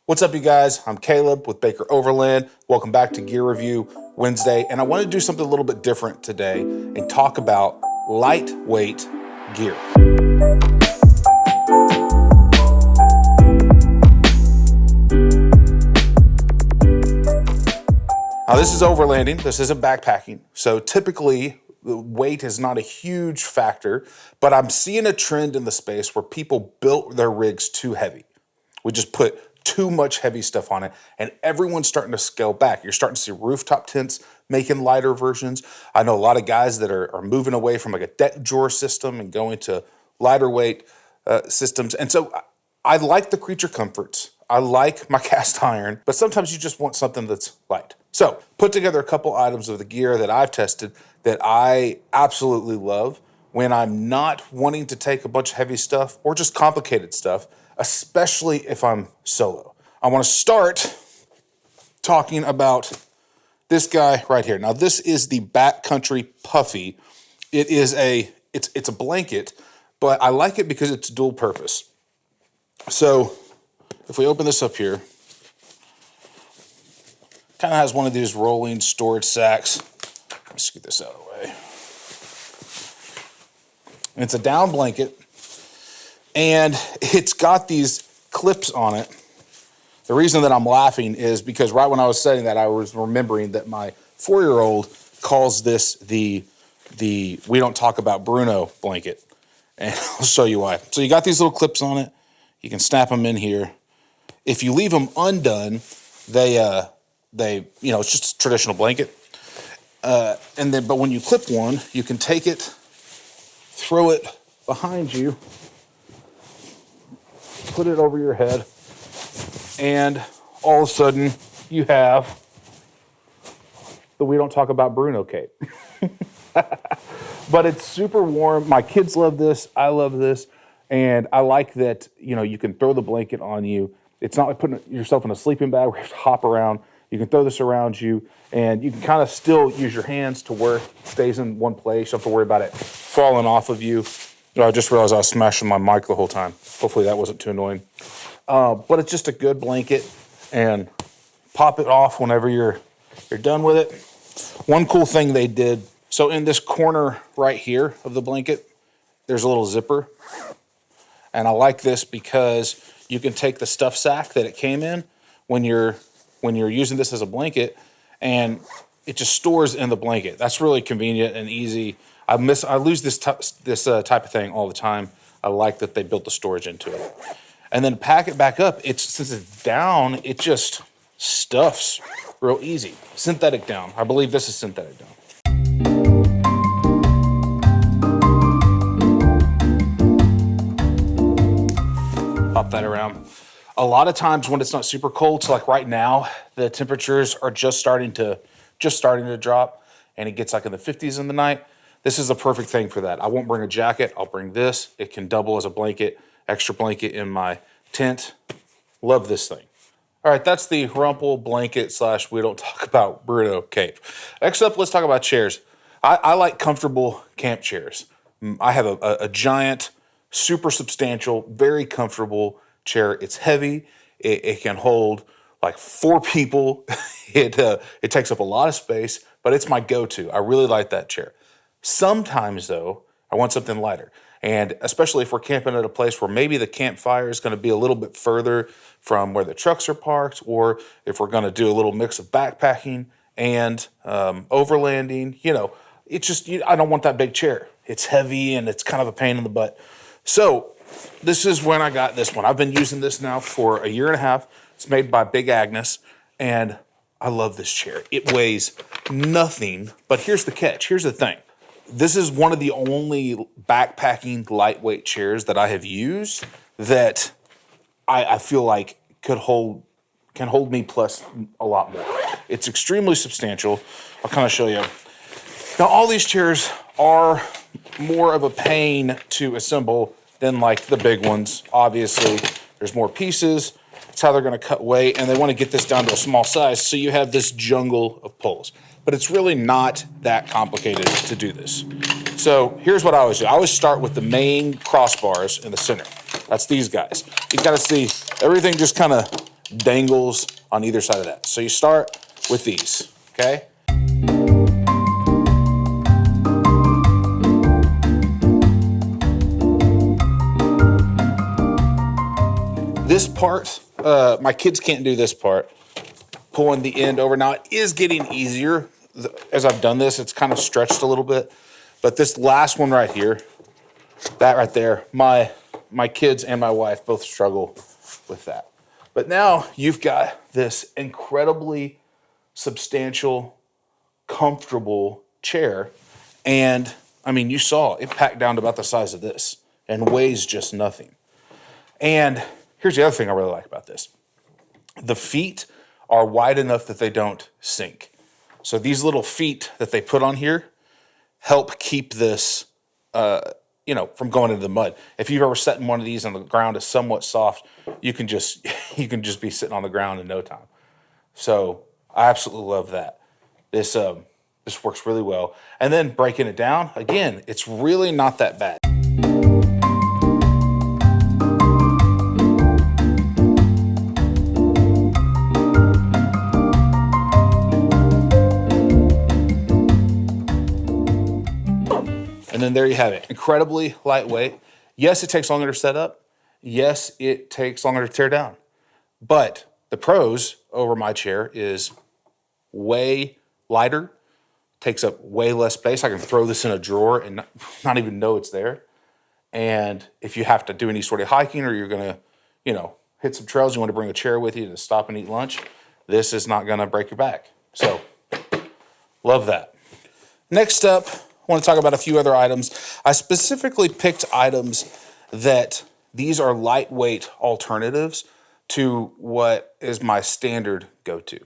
What's up, you guys? I'm Caleb with BAKEROVERLAND. Welcome back to Gear Review Wednesday, and I want to do something a little bit different today and talk about lightweight gear. Now, this is overlanding. This isn't backpacking. So typically, the weight is not a huge factor, but I'm seeing a trend in the space where people built their rigs too heavy. We just put too much heavy stuff on it, and everyone's starting to scale back. You're starting to see rooftop tents making lighter versions. I know a lot of guys that are moving away from like a deck drawer system and going to lighter weight systems. And so I like the creature comforts. I like my cast iron, but sometimes you just want something that's light. So put together a couple items of the gear that I've tested that I absolutely love when I'm not wanting to take a bunch of heavy stuff or just complicated stuff, especially if I'm solo. I want to start talking about this guy right here. Now, this is the Backcountry Puffy. It's a blanket, but I like it because it's dual purpose. So if we open this up here, kind of has one of these rolling storage sacks. Let me scoot this out of the way. And it's a down blanket, and it's got these clips on it. The reason that I'm laughing is because right when I was saying that, I was remembering that my 4-year-old calls this the We Don't Talk About Bruno blanket, and I'll show you why. So you got these little clips on it. You can snap them in here. If you leave them undone, they it's just a traditional blanket. But when you clip one, you can take it, throw it behind you, put it over your head, and all of a sudden you have the We Don't Talk About Bruno cape. But it's super warm. My kids love this. I love this. And I like that, you can throw the blanket on you. It's not like putting yourself in a sleeping bag where you have to hop around. You can throw this around you, and you can kind of still use your hands to where it stays in one place. You don't have to worry about it falling off of you. I just realized I was smashing my mic the whole time. Hopefully that wasn't too annoying. But it's just a good blanket, and pop it off whenever you're done with it. One cool thing they did, so in this corner right here of the blanket, there's a little zipper. And I like this because you can take the stuff sack that it came in when you're using this as a blanket, and it just stores in the blanket. That's really convenient and easy. I lose this type of thing all the time. I like that they built the storage into it. And then pack it back up. Since it's down, it just stuffs real easy. Synthetic down. I believe this is synthetic down. Pop that around. A lot of times when it's not super cold, so like right now, the temperatures are just starting to drop, and it gets like in the 50s in the night. This is the perfect thing for that. I won't bring a jacket. I'll bring this. It can double as a blanket, extra blanket in my tent. Love this thing. All right, that's the Rumpl blanket / We Don't Talk About Bruno cape. Next up, let's talk about chairs. I like comfortable camp chairs. I have a giant, super substantial, very comfortable chair. It's heavy. It can hold like 4 people. It takes up a lot of space, but it's my go-to. I really like that chair. Sometimes, though, I want something lighter. And especially if we're camping at a place where maybe the campfire is going to be a little bit further from where the trucks are parked, or if we're going to do a little mix of backpacking and overlanding, I don't want that big chair. It's heavy and it's kind of a pain in the butt. So this is when I got this one. I've been using this now for a 1.5 years. It's made by Big Agnus, and I love this chair. It weighs nothing, but here's the catch. Here's the thing. This is one of the only backpacking lightweight chairs that I have used that I feel like can hold me plus a lot more. It's extremely substantial. I'll kind of show you. Now, all these chairs are more of a pain to assemble than like the big ones. Obviously, there's more pieces. It's how they're going to cut weight, and they want to get this down to a small size, so you have this jungle of poles. But it's really not that complicated to do this. So here's what I always do. I always start with the main crossbars in the center. That's these guys. You got to see everything just kind of dangles on either side of that. So you start with these, okay? This part, my kids can't do this part, pulling the end over. Now, it is getting easier. As I've done this, it's kind of stretched a little bit. But this last one right here, that right there, my kids and my wife both struggle with that. But now you've got this incredibly substantial, comfortable chair. And, I mean, you saw it packed down to about the size of this and weighs just nothing. And here's the other thing I really like about this. The feet are wide enough that they don't sink. So these little feet that they put on here help keep this, from going into the mud. If you've ever sat in one of these and the ground is somewhat soft, you can just be sitting on the ground in no time. So I absolutely love that. This works really well. And then breaking it down, again, it's really not that bad. And then there you have it. Incredibly lightweight. Yes, it takes longer to set up. Yes, it takes longer to tear down. But the pros over my chair is way lighter, takes up way less space. I can throw this in a drawer and not even know it's there. And if you have to do any sort of hiking or you're going to, hit some trails, you want to bring a chair with you to stop and eat lunch, this is not going to break your back. So, love that. Next up, I want to talk about a few other items. I specifically picked items that these are lightweight alternatives to what is my standard go-to.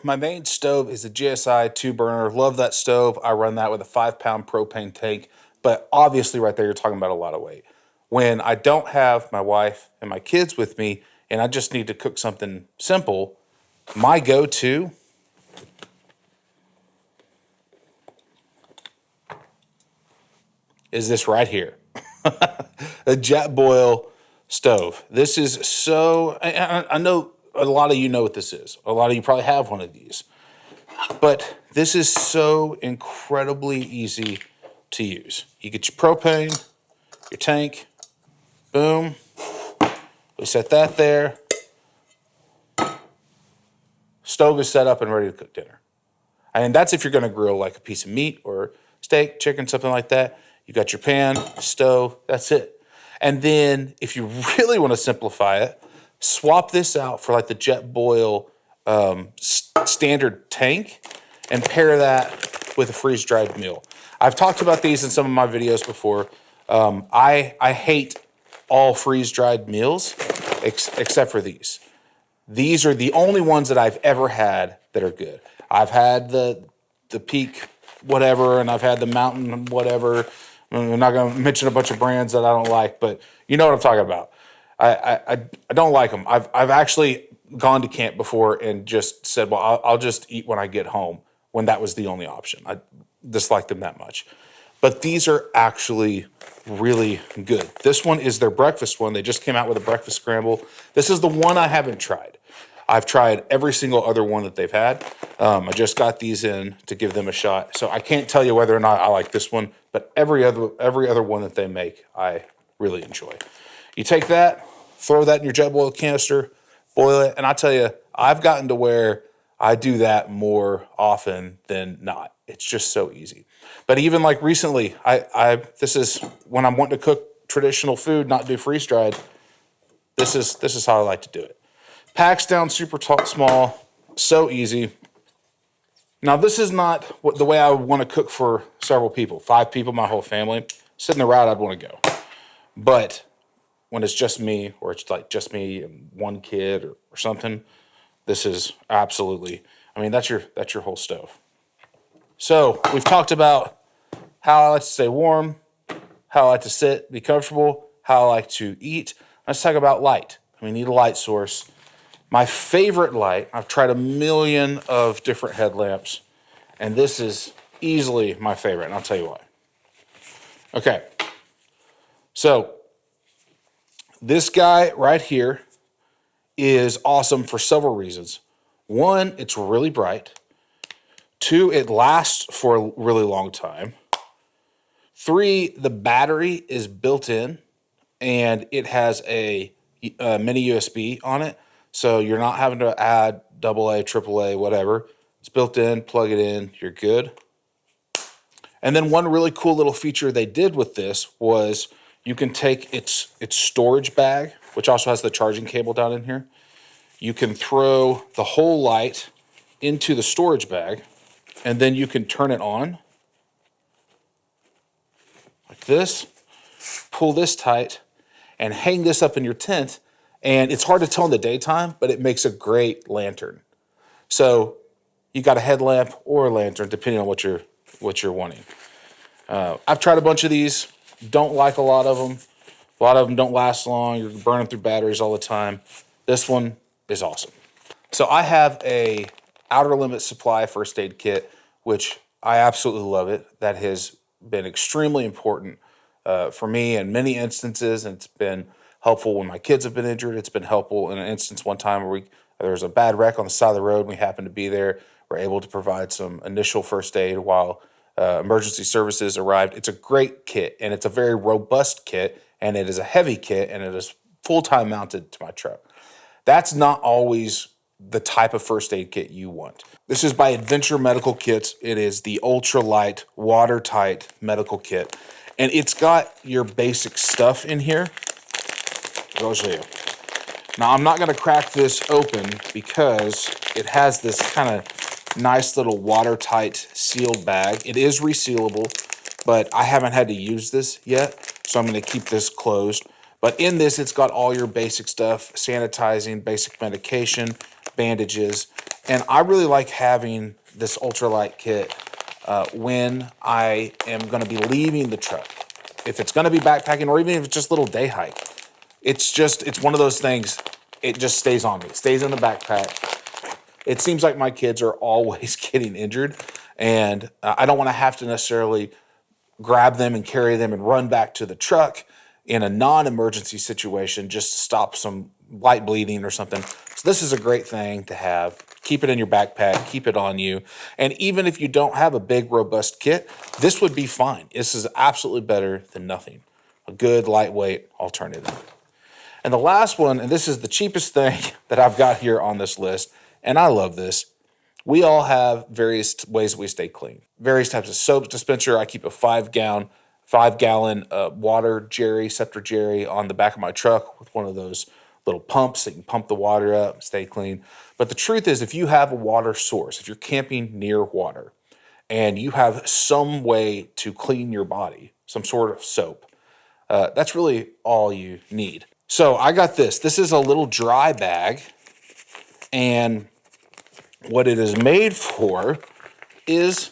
My main stove is a GSI 2-burner. Love that stove. I run that with a 5-pound propane tank, but obviously right there you're talking about a lot of weight. When I don't have my wife and my kids with me and I just need to cook something simple, my go-to is this right here, a Jetboil stove. This is so, I know a lot of you know what this is. A lot of you probably have one of these. But this is so incredibly easy to use. You get your propane, your tank, boom. We set that there. Stove is set up and ready to cook dinner. And that's if you're going to grill like a piece of meat or steak, chicken, something like that. You got your pan, stove, that's it. And then if you really want to simplify it, swap this out for like the Jetboil standard tank and pair that with a freeze-dried meal. I've talked about these in some of my videos before. I hate all freeze-dried meals except for these. These are the only ones that I've ever had that are good. I've had the Peak whatever, and I've had the Mountain whatever. I'm not going to mention a bunch of brands that I don't like, but you know what I'm talking about. I don't like them. I've actually gone to camp before and just said, well, I'll just eat when I get home, when that was the only option. I dislike them that much. But these are actually really good. This one is their breakfast one. They just came out with a breakfast scramble. This is the one I haven't tried. I've tried every single other one that they've had. I just got these in to give them a shot. So I can't tell you whether or not I like this one, but every other one that they make, I really enjoy. You take that, throw that in your Jetboil canister, boil it, and I tell you, I've gotten to where I do that more often than not. It's just so easy. But even like recently, this is when I'm wanting to cook traditional food, not do freeze-dried, this is how I like to do it. Packs down super small, so easy. Now, this is not the way I would want to cook for several people, 5 people, my whole family. Sitting the route, I'd want to go. But when it's just me, or it's like just me and one kid or something, this is absolutely, that's your whole stove. So we've talked about how I like to stay warm, how I like to sit, be comfortable, how I like to eat. Let's talk about light. We need a light source. My favorite light, I've tried a million of different headlamps, and this is easily my favorite, and I'll tell you why. Okay, so this guy right here is awesome for several reasons. One, it's really bright. Two, it lasts for a really long time. Three, the battery is built in and it has a mini USB on it. So you're not having to add AA, AAA, whatever. It's built in, plug it in, you're good. And then one really cool little feature they did with this was you can take its storage bag, which also has the charging cable down in here. You can throw the whole light into the storage bag, and then you can turn it on like this, pull this tight, and hang this up in your tent. And it's hard to tell in the daytime, but it makes a great lantern. So you got a headlamp or a lantern, depending on what you're wanting. I've tried a bunch of these. Don't like a lot of them. A lot of them don't last long. You're burning through batteries all the time. This one is awesome. So I have a Outer Limits Supply first aid kit, which I absolutely love it. That has been extremely important for me in many instances, and it's been helpful when my kids have been injured. It's been helpful in an instance one time where there was a bad wreck on the side of the road. And we happened to be there. We're able to provide some initial first aid while emergency services arrived. It's a great kit, and it's a very robust kit, and it is a heavy kit, and it is full-time mounted to my truck. That's not always the type of first aid kit you want. This is by Adventure Medical Kits. It is the Ultralight, watertight medical kit, and it's got your basic stuff in here. I'll show you. Now, I'm not going to crack this open because it has this kind of nice little watertight sealed bag. It is resealable, but I haven't had to use this yet, so I'm going to keep this closed. But in this, it's got all your basic stuff, sanitizing, basic medication, bandages, and I really like having this ultralight kit when I am going to be leaving the truck. If it's going to be backpacking, or even if it's just a little day hike, it's one of those things, it just stays on me. It stays in the backpack. It seems like my kids are always getting injured, and I don't want to have to necessarily grab them and carry them and run back to the truck in a non-emergency situation just to stop some light bleeding or something. So this is a great thing to have. Keep it in your backpack, keep it on you. And even if you don't have a big, robust kit, this would be fine. This is absolutely better than nothing. A good, lightweight alternative. And the last one, and this is the cheapest thing that I've got here on this list, and I love this. We all have various ways that we stay clean. Various types of soap dispenser. I keep a 5-gallon water jerry, scepter jerry on the back of my truck with one of those little pumps that you can pump the water up, stay clean. But the truth is, if you have a water source, if you're camping near water, and you have some way to clean your body, some sort of soap, that's really all you need. So I got this. This is a little dry bag, and what it is made for is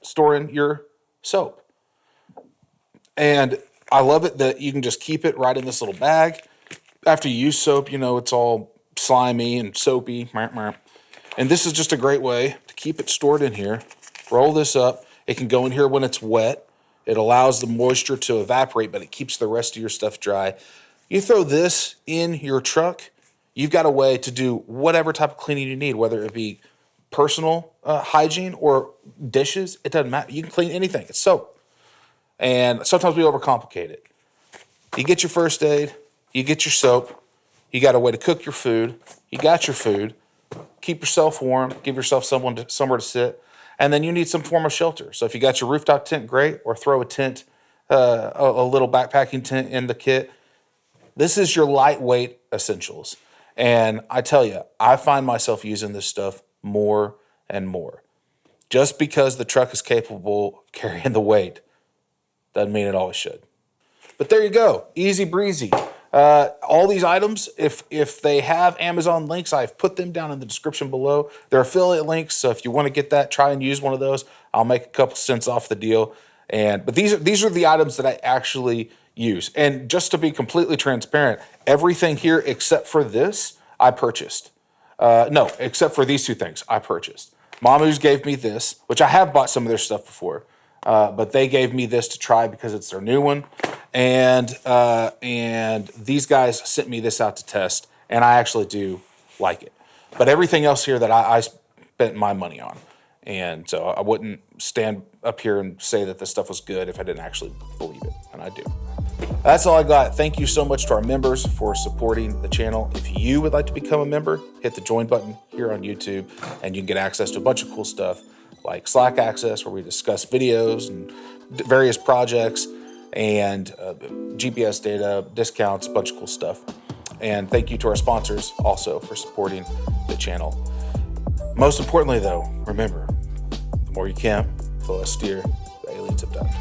storing your soap. And I love it that you can just keep it right in this little bag. After you use soap, it's all slimy and soapy. And this is just a great way to keep it stored in here. Roll this up. It can go in here when it's wet. It allows the moisture to evaporate, but it keeps the rest of your stuff dry. You throw this in your truck, you've got a way to do whatever type of cleaning you need, whether it be personal hygiene or dishes. It doesn't matter. You can clean anything. It's soap. And sometimes we overcomplicate it. You get your first aid, you get your soap, you got a way to cook your food, you got your food, keep yourself warm, give yourself somewhere to sit, and then you need some form of shelter. So if you got your rooftop tent, great, or throw a tent, a little backpacking tent in the kit. This is your lightweight essentials. And I tell you, I find myself using this stuff more and more. Just because the truck is capable of carrying the weight doesn't mean it always should. But there you go, easy breezy. All these items, if they have Amazon links, I've put them down in the description below. They're affiliate links, so if you want to get that, try and use one of those. I'll make a couple cents off the deal. But these are the items that I actually use. And just to be completely transparent, everything here except for this, I purchased. No, except for these two things, I purchased. Mamoos gave me this, which I have bought some of their stuff before, but they gave me this to try because it's their new one. And these guys sent me this out to test, and I actually do like it. But everything else here that I spent my money on. And so I wouldn't stand up here and say that this stuff was good if I didn't actually believe it, and I do. That's all I got. Thank you so much to our members for supporting the channel. If you would like to become a member, hit the join button here on YouTube, and you can get access to a bunch of cool stuff like Slack access, where we discuss videos and various projects, and GPS data, discounts, a bunch of cool stuff. And thank you to our sponsors also for supporting the channel. Most importantly, though, remember, the more you camp, the less steer the aliens abduct.